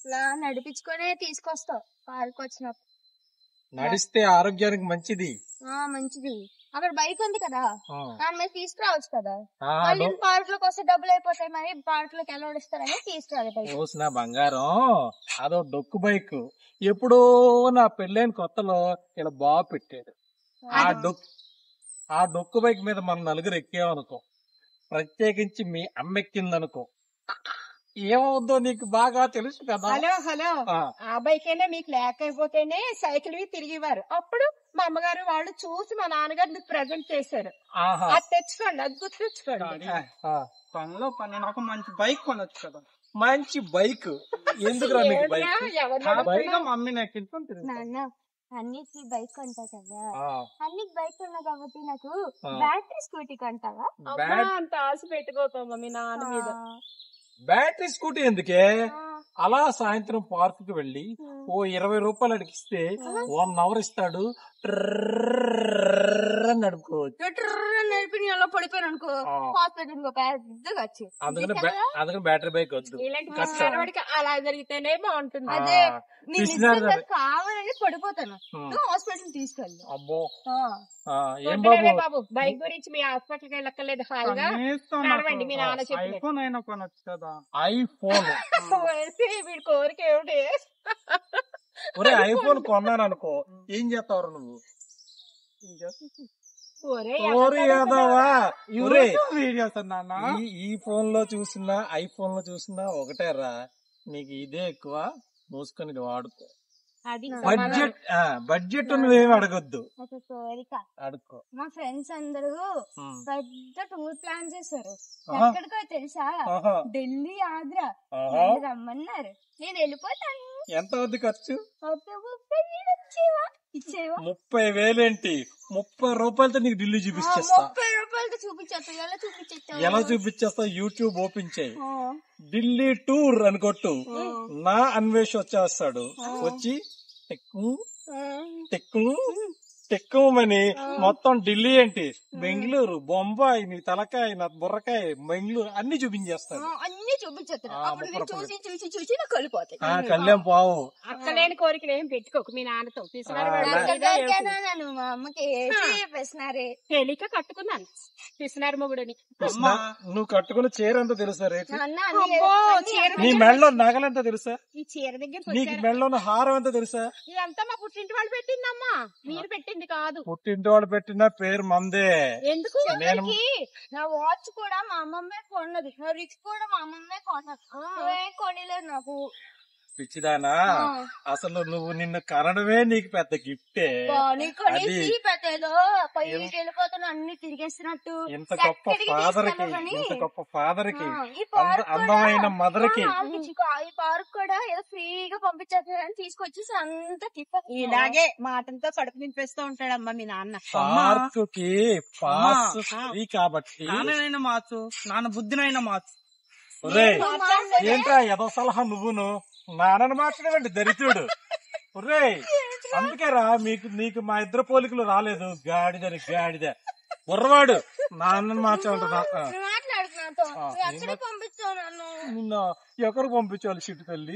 ఇలా నడిపించుకొని తీసుకొస్తావు పార్క్ వచ్చినప్పుడు. నడిస్తే ఆరోగ్యానికి మంచిది. మంచిది. అక్కడ బైక్ ఉంది కదా, దాని మీద తీసుకురావచ్చు కదా. మళ్ళీ పార్క్ లోకి వస్తే డబ్బులు అయిపోతాయి, మరి పార్క్ లోకి ఎలా వస్తారని తీసుకురాలి. నా బంగారం, అదో డొక్కు బైక్. ఎప్పుడో నా పెళ్ళైన కొత్తలో ఇలా బాగా పెట్టాడు. ఆ డొక్కు బైక్ మీద మనం నలుగురు ఎక్కామనుకో, ప్రత్యేకించి మీ అమ్మ ఎక్కిందనుకో, ఏమవుద్దో నీకు బాగా తెలుసు కదా. హలో ఆ బైక్ అయినా మీకు లేకపోతేనే సైకిల్ తిరిగివారు. అప్పుడు మా అమ్మగారు వాళ్ళు చూసి మా నాన్నగారు మీకు ప్రెజెంట్ చేశారు. అది తెచ్చుకోండి, అది గుర్తు తెచ్చుకోండి. పనిలో పని నాకు మంచి బైక్ కొనొచ్చు కదా. మంచి బైక్ ఎందుకు మమ్మీ నాన్న అన్నికి బైక్ కొంటా కదా, అన్నికి బైక్ కొన్నా కాబట్టి నాకు బ్యాటరీ స్కూటీ కొంటావా? అంత ఆశ పెట్టుకోతాం మమ్మీ నాన్న మీద. బ్యాటరీ స్కూటీ ఎందుకే? అలా సాయంత్రం పార్క్ కి వెళ్ళి ఓ 20 రూపాయలు అడిగిస్తే 1 అవర్ ఇస్తాడు, నడుపుకోవచ్చు. నడిపి అలా పడిపోయాను అనుకో, హాస్పిటల్ పెద్దగా వచ్చి. అందుకని బ్యాటరీ బైక్ వద్దు. ఇలాంటి అలా జరిగితేనే బాగుంటుంది. అదే కావాలని పడిపోతాను, హాస్పిటల్ తీసుకెళ్ళి. అబ్బో ఏం బాబు బైక్ గురించి మీ హాస్పిటల్ కి వెళ్ళక్కర్లేదు, హాయిగా నడవండి. మీ నాన్న చెప్పి ఐఫోన్ వీడి కోరిక ఏమిటి? ఐఫోన్ కొన్నాను అనుకో, ఏం చేస్తావు నువ్వు? ఈ ఫోన్ లో చూసినా ఐఫోన్ లో చూసినా ఒకటేరా, నీకు ఇదే ఎక్కువ, మూసుకొని వాడుకో. బడ్జెట్ నువ్వేమి అడగొద్దు. అడుక్కో. మా ఫ్రెండ్స్ అందరూ పెద్ద టూర్ ప్లాన్ చేశారు. ఎక్కడికో తెలుసా? ఢిల్లీ, ఆగ్రా రమ్మన్నారు. నేను వెళ్ళిపోతాను. ఎంత అవుద్ది ఖర్చు? 30,000 ఏంటి? 30 రూపాయలతో నీకు ఢిల్లీ చూపించేస్తా. 30 రూపాయలతో చూపించేస్తా. ఎలా చూపించేస్తా? యూట్యూబ్ ఓపెన్ చేయి, ఢిల్లీ టూర్ అని కొట్టు, నా అన్వేష్ వచ్చేస్తాడు. వచ్చి టెక్కుమని మొత్తం ఢిల్లీ ఏంటి, బెంగళూరు, బొంబాయి, నీ తలకాయ, నా బుర్రకాయ, బెంగళూరు అన్ని చూపించేస్తాడు. అన్ని చూపించేస్తాడు. చూసి కళ్యాణ్ పావు. అక్కలేని కోరికలు ఏం పెట్టుకోకు మీ నాన్నతో. మా అమ్మకి పిసినారే తెలియక కట్టుకున్నాను పిసినారు మొగుడని. నువ్వు కట్టుకున్న చీర ఎంత తెలుసా రేటు? నీ మెడలో నగలెంత తెలుసా? ఈ చీర దగ్గర నీకు మెడలో హారం ఎంత తెలుసా? ఇదంతా మా పుట్టింటి వాళ్ళు పెట్టిందమ్మా, మీరు పెట్టింది కాదు. పుట్టింటి వాళ్ళు పెట్టిన పేరు మందే. ఎందుకు? నా వాచ్ కూడా మా అమ్మమ్మే కొన్నది, నా రిక్స్ కూడా మా అమ్మమ్మే కొన్నది. కొనలేదు నాకు. పిచ్చిదానా, అసలు నువ్వు నిన్ను కనడమే నీకు పెద్ద గిఫ్టే. వెళ్ళిపోతున్నా అన్ని తిరిగేస్తున్నట్టు. ఇంత గొప్ప ఫాదర్ కి అందమైన మదర్ కి ఈ పార్క్ కూడా ఏదో ఫ్రీగా పంపించేస్తారని తీసుకొచ్చి అంత ఇలాగే మాటంతో కడుపు నింపేస్తూ ఉంటాడమ్మా మీ నాన్న. పార్క్ కి పాస్ ఫ్రీ కాబట్టి మార్చు, నాన్న బుద్ధినైనా మార్చు. ఏంట్రా ఏదో సలహా నువ్వును నాన్నని మార్చడం దరిద్రుడు. ఒరే అందుకేరా నీకు మా ఇద్దరు పోలికలు రాలేదు. గాడిద బుర్రవాడు నాన్నని మార్చాలంట. నిన్న ఎక్కడికి పంపించాలి చిట్టు తల్లి?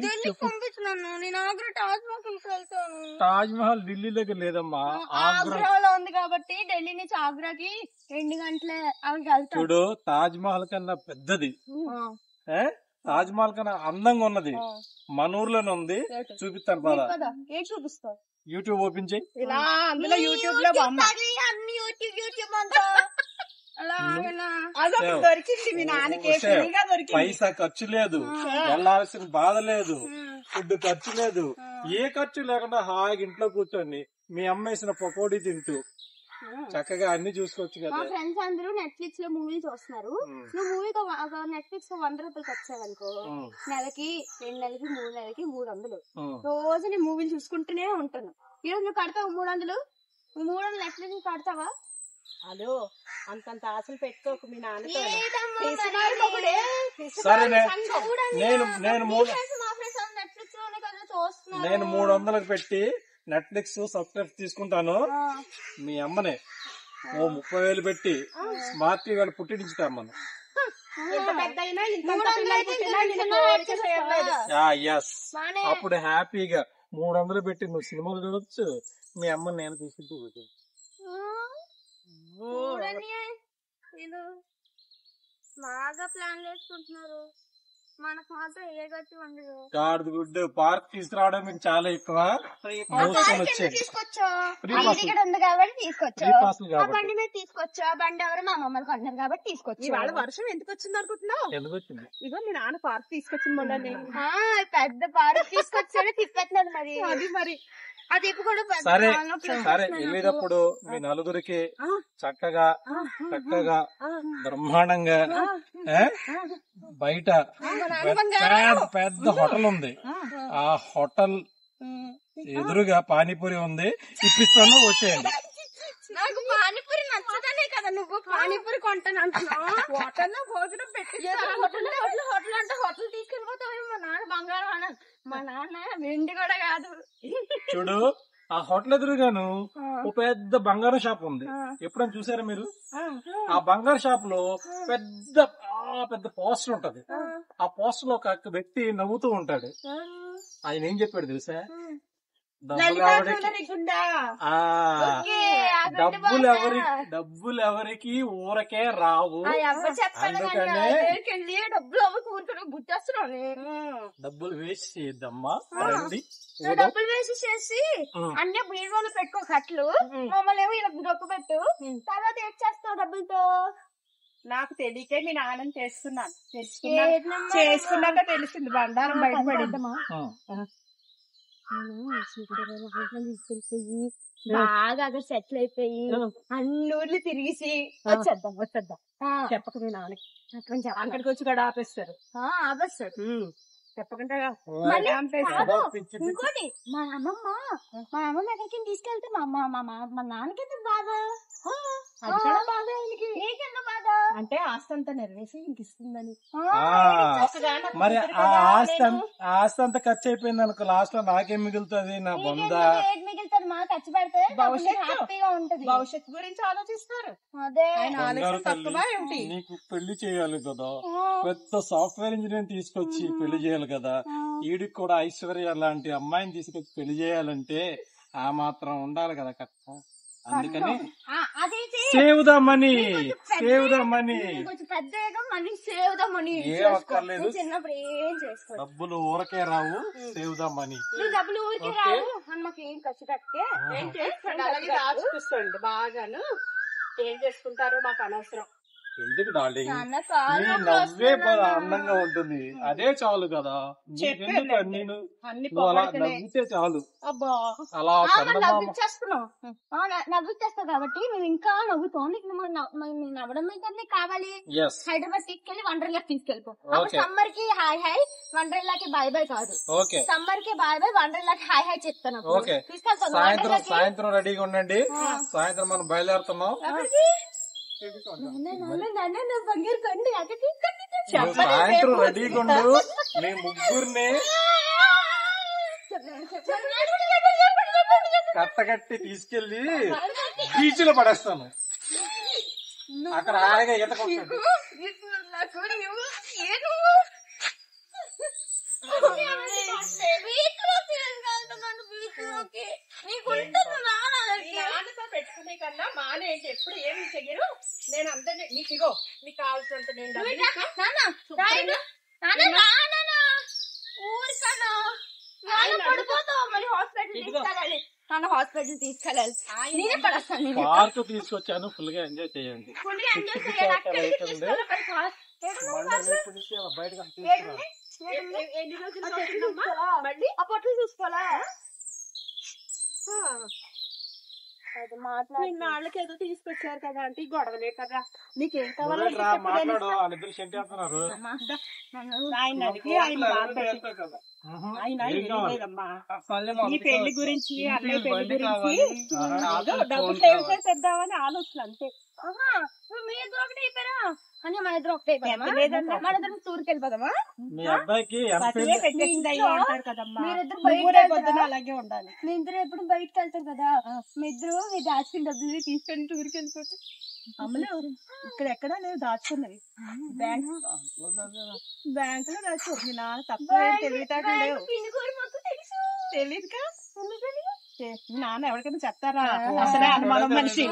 తాజ్ మహల్ ఢిల్లీ దగ్గర లేదమ్మా, ఆగ్రాలో ఉంది కాబట్టి ఢిల్లీ నుంచి ఆగ్రాకి 2 గంటలే. చూడు, తాజ్ మహల్ కన్నా పెద్దది, తాజ్ మహల్ కన్నా అందంగా ఉన్నది మన ఊర్లోనే ఉంది. చూపిస్తాను పద. చూపిస్తావు? యూట్యూబ్ ఓపెన్ చేయి. యూట్యూబ్ లో దొరికింది మీ నాన్నకి, పైసా ఖర్చు లేదు, వెళ్ళాల్సిన బాధ లేదు, ఫుడ్ ఖర్చు లేదు, ఏ ఖర్చు లేకుండా హాయిగా ఇంట్లో కూర్చొని మీ అమ్మ వేసిన పకోడీ తింటూ చక్కగా అన్ని చూసుకోవచ్చు కదా. మా ఫ్రెండ్స్ అందరూ నెట్ఫ్లిక్స్ లో మూవీ చూస్తున్నారు. నువ్వు మూవీకి నెట్ఫ్లిక్స్ 100 రూపాయలు వచ్చావనుకో, నెలకి 2 నెలలకి 3 నెలలకి 300. రోజు నేను మూవీలు చూసుకుంటూనే ఉంటాను. ఈరోజు నువ్వు కడతావు 300. 300 నెట్ఫ్లిక్స్ కడతావా? హలో, అంతంత ఆశలు పెట్టుకోకు మీ నాన్న. సరే నేను 300కి పెట్టి నెట్ఫ్లిక్స్ సబ్స్క్రైబ్ తీసుకుంటాను. మీ అమ్మనే ఓ 30,000 పెట్టి స్మార్ట్ టీవీ పుట్టించుతాం మనం. ఎంత పెద్ద అయినా ఇంత 300 అయితే పుట్టినా నేను నిజంగా కోరిక యాక్సెస్ తీరలేదు. వస్తుందా? ఎస్ బానే. అప్పుడు హ్యాపీగా 300 పెట్టి నువ్వు సినిమాలు చూడొచ్చు, మీ అమ్మని నేను తీసుకుంటూ చూడండి వీళ్ళు బాగా ప్లాన్ చేసుకుంటున్నారు, మనకు మాత్రం ఏ గట్టి ఉండదు. గాడిద గుడ్డు పార్క్ తీసుకురావడం మీకు చాలా ఎక్కువ. మోసుకొని వచ్చేది తీసుకొచ్చా Free pass. ఇక్కడ ఉంది కాబట్టి తీసుకొచ్చా, ఫ్రీ పాస్లు ఆ కాబట్టి. బండి మీద తీసుకొచ్చా, ఆ బండి ఎవరు మా మమ్మల్ని కొన్నారు కాబట్టి తీసుకొచ్చా. ఇవాళ వర్షం ఎందుకు వచ్చింది అనుకుంటున్నావు? ఎందుకు వచ్చింది? ఇగో మీ నాన్న పార్క్ తీసుకొచ్చింది మొన్న. పెద్ద పార్క్ తీసుకొచ్చాడు, తిప్పట్లేదు మరి. అది మరి అది ఇప్పుడు కూడా పెద్ద సరే కాలంలో సరే తీసుకొస్తున్నాను. వెళ్ళేటప్పుడు మీ నలుగురికి చక్కగా బ్రహ్మాండంగా ఏ? బయట పెద్ద పెద్ద హోటల్ ఉంది, ఆ హోటల్ ఎదురుగా పానీపూరి ఉంది, ఇప్పిస్తాను వచ్చేయండి. నాకు పానీపూరి నచ్చదనే కదా నువ్వు పానీపూరి కొంటాను అంటున్నావు. హోటల్లో భోజనం పెట్టి హోటల్ హోటల్ అంటే హోటల్ తీసుకెళ్ళిపోతావు. మా నాన్న బంగారం అన్న, మా నాన్న వెండి కూడా కాదు. చూడు ఆ హోటల్ ఎదురుగాను ఓ పెద్ద బంగారం షాప్ ఉంది, ఎప్పుడైనా చూసారా మీరు? ఆ బంగారు షాప్ లో పెద్ద పోస్టర్ ఉంటది, ఆ పోస్టర్ లో ఒక వ్యక్తి నవ్వుతూ ఉంటాడు. ఆయన ఏం చెప్పాడు తెలుసా? డబ్బులు ఎవరికి ఊరకే రావు, అందుకనే డబ్బులు అవ్వకూడదు గుర్తొస్తున్నాను. డబ్బులు వేస్ట్ చేయద్దమ్మా రండి. డబ్బులు వేసి చేసి అన్ని బీరువాలు పెట్టుకో కట్లు, మమ్మల్ని ఏమో ఇలా డొక్కు పెట్టు, తర్వాత ఏం చేస్తావు డబ్బులతో? నాకు తెలియకే మీ నాన్నని చేసుకున్నాను, చేసుకున్నాక తెలిసింది బండారం బయటపడింది. బాగా అక్కడ సెటిల్ అయిపోయి అన్ని ఊర్లు తిరిగేసి వచ్చేద్దాం చెప్పక మీ నాన్నకి, అక్కడికి వచ్చి కూడా ఆపేస్తారు. ఆపేస్తాడు చెప్పకుండా మళ్ళీ ఆపేస్తారు. కాదు, ఇంకోటి మా అమ్మమ్మ ఎక్కడికి తీసుకెళ్తే మా నాన్నకి ఎంత బాధ, అది కూడా బాగా ఆయనకి. నీకెంత బాధ అంటే ఆస్తి అంతా నెరవేసి ఇంక ఇస్తుందని. మరి ఆ ఆస్తి అంతా ఖర్చు అయిపోయింది అనుకో, లాస్ట్ లో నాకేం మిగులుతుంది? నా బొంద ఏది మిగులుతుంది? మా ఖర్చు పెడితే హ్యాపీగా ఉంటది. భవిష్యత్తు గురించి ఆలోచిస్తారు. అదే ఆయన ఆలోచన తక్కువ ఏమిటి? నీకు పెళ్లి చేయాలి కదా, పెద్ద సాఫ్ట్వేర్ ఇంజనీర్ తీసుకొచ్చి పెళ్లి చేయాలి కదా, ఈడికి కూడా ఐశ్వర్య లాంటి అమ్మాయిని తీసుకొచ్చి పెళ్లి చేయాలంటే ఆ మాత్రం ఉండాలి కదా కట్ట. అందుకని save the money, save the money. కొంచెం పెద్దగా మనీ సేవ్ ద మనీ. ఏం అక్కర్లేదు, చిన్నప్పుడు ఏం చేసుకో, డబ్బులు ఊరకే రావు, సేవ్ ద మనీ. డబ్బులు ఊరికే రావు, అమ్మకి ఏం ఖర్చు పెట్టే ఏం చేసుకోండి, అలాగే దాచిపిస్తుంది బాగాను. ఏం చేసుకుంటారో మాకు అనవసరం. ఎందుకు డార్లింగ్, నీ నవ్వే అందంగా ఉంటుంది, అదే చాలు కదా. నీకెందుకు నేను నువ్వు అలా నవ్వితే చాలు. అలా నవ్విచ్చేస్తున్నావు, నవ్విచ్చేస్తావు కాబట్టి మేము ఇంకా నవ్వుతాం. నీకు నవ్వడం అయితే కావాలి. హైదరాబాద్ తీసుకెళ్లి వండర్లాకి తీసుకెళ్ళిపో. సమ్మర్ కి హాయ్ హాయ్, వండర్లాకి బాయ్ బాయ్ కాదు. సమ్మర్ కి బాయ్ బాయ్, వండర్లాకి హాయ్ హాయ్ చెప్తాను. తీసుకెళ్తాను. సాయంత్రం రెడీగా ఉండండి, సాయంత్రం మనం బయలుదేరుతున్నాం. సాయంత్రం రెడీగా ఉండు, మీ ముగ్గురిని కట్టగట్టి తీసుకెళ్లి బీచ్ లో పడేస్తాను. అక్కడ హాయిగా ఈత కొట్టాడు. పెట్టుకునే కన్నా మానేంటి, ఎప్పుడు ఏమి చెయ్యరు. నేను అందరినీ నీకు ఇగో, నీకు కావాల్సినంత నేను హాస్పిటల్ తీసుకెళ్ళాలి. పార్క్ తీసుకొచ్చాను, ఫుల్ గా ఎంజాయ్ చేయండి. బయటకు అప్పట్లో చూసుకోవాలా? నాళ్ళకి ఏదో తీసుకొచ్చారు కదా అంటే గొడవలే కదా. నీకేం కావాలో మాట్లాడు, వాళ్ళిద్దరు షెంట్ చేస్తున్నారు. ఆయన అడిగి ఆయన లేదమ్మా, ఈ పెళ్లి గురించి అన్నయ్య పెళ్లి గురించి డబ్బు సేవ్ చేసేద్దామని ఆలోచన అంతే. మీ ఇద్దరు ఒకటి అయిపోయారా అని మన ఇద్దరు ఒకటి అయిపోయామా? మన ఇద్దరు టూర్కి వెళ్ళిపోదామా? మీ అబ్బాయికి అంటారు కదమ్మా, పొద్దున అలాగే ఉండాలి. మీ ఇద్దరు ఎప్పుడు బయటకు వెళ్తారు కదా, మీ ఇద్దరు మీ దాచిన డబ్బులు తీసుకొని టూర్కి వెళ్ళిపోతారు. అమ్మలు ఇక్కడ ఎక్కడా లేదు దాచుకున్నవి బ్యాంక్ బ్యాంకులో దాచు మీ నాన్న తప్ప తెలివితేటలు లేవు తెలియదుగా మీ నాన్న ఎవరికైనా చెప్తారా అసలే అనుమానం మనిషి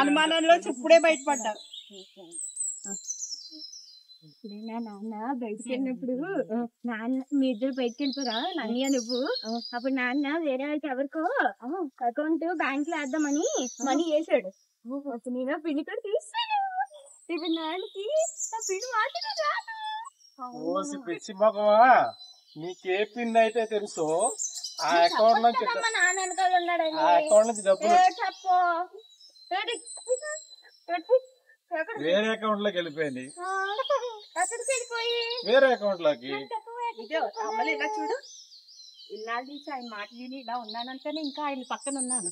అనుమానంలో ఇప్పుడే బయటపడ్డారు నాన్న బయటకు వెళ్ళినప్పుడు నాన్న మీ ఇద్దరు బయటకు వెళ్ళిపోరా నన్నయ్య నువ్వు అప్పుడు నాన్న వేరే వాళ్ళకి ఎవరికో అకౌంట్ బ్యాంక్ లో వేద్దామని మనీ వేసాడు అప్పుడు నేను పిండి కూడా తీస్తాను ఇప్పుడు నాన్నకి ఆ పిండి మాత్రం రాదు పిచ్చి మగవా నీకే పిన్ అయితే తెలుసు ఆ అకౌంట్ నుంచి నాన్న వెనకాల ఉన్నాడని ఆ అకౌంట్ నుంచి డబ్బులు చెప్పు వేరే అకౌంట్ లోకి వెళ్ళిపోయింది అక్కడికి వెళ్ళిపోయి వేరే అకౌంట్ లోకి ఇదో అమ్మలు ఇలా చూడు ఇన్నాళ్ళు నుంచి ఆయన మాట విని ఇలా ఉన్నానంటేనే ఇంకా ఆయన పక్కన ఉన్నాను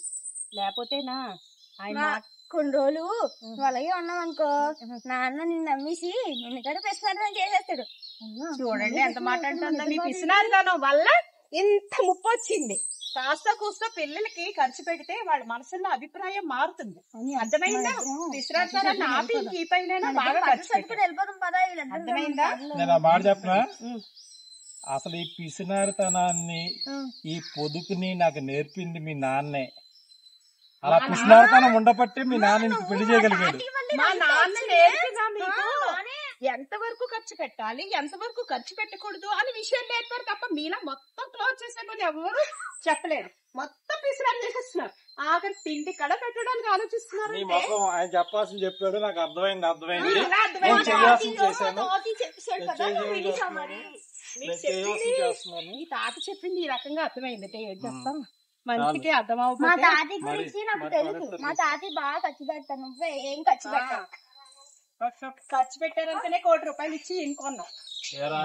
లేకపోతేనా ఆయన మాట కొన్ని రోజులు నువ్వు అలాగే ఉన్నావు అనుకో నాన్న నిన్ను నమ్మేసి నిన్ను కూడా ప్రశ్న చేసేస్తాడు చూడండి ఎంత మాట్లాడుతుందో మీ పిసినారితనం వల్ల ఇంత ముప్పు వచ్చింది కాస్త కూస్త పిల్లలకి ఖర్చు పెడితే వాళ్ళ మనసులో అభిప్రాయం మారుతుంది అర్థమైందా పిసినారితనాన్ని ఆపి ఈ పైన బాగా ఖర్చు పెట్టి వెళ్ళిపోతాం పదా అర్థమైందా నేను ఆ మాట చెప్పనా అసలు ఈ పిసినారితనాన్ని ఈ పొదుపుని నాకు నేర్పింది మీ నాన్నే అలా పిసినారితనం ఉండబట్టే మీ నాన్న నీకు పెళ్లి చేయగలిగాడు మా నాన్న నేర్పిగా మీకు ఎంతవరకు ఖర్చు పెట్టాలి ఎంతవరకు ఖర్చు పెట్టకూడదు అని విషయం నేర్పారు తప్ప మీలా మొత్తం క్లోజ్ చేసేమని ఎవరు చెప్పలేరు మొత్తం పిసినారు చేసేస్తున్నారు ఆఖరి తిండి కడ పెట్టడానికి ఆలోచిస్తున్నారు నీ మొత్తం ఆయన చెప్పాల్సింది చెప్పాడు నాకు అర్థమైంది ఎలా అర్థమైంది? నేను చేయాల్సింది చేశాను మీకు నేను చేయాల్సింది చెప్పింది చేస్తున్నాను ఈ తాత చెప్పింది ఈ రకంగా అర్థమైంది ఏం చెప్తాం మనిషికి మా అర్థమవుతుంది తాతయ్య గురించి నాకు తెలుసు మా తాతయ్య బాగా ఖర్చు పెడతాను నువ్వే ఏం ఖర్చు పెట్టావు ఖర్చు పెట్టారంటేనే ₹1 కోటి ఇచ్చి ఇంకొన్నాం ఏరా?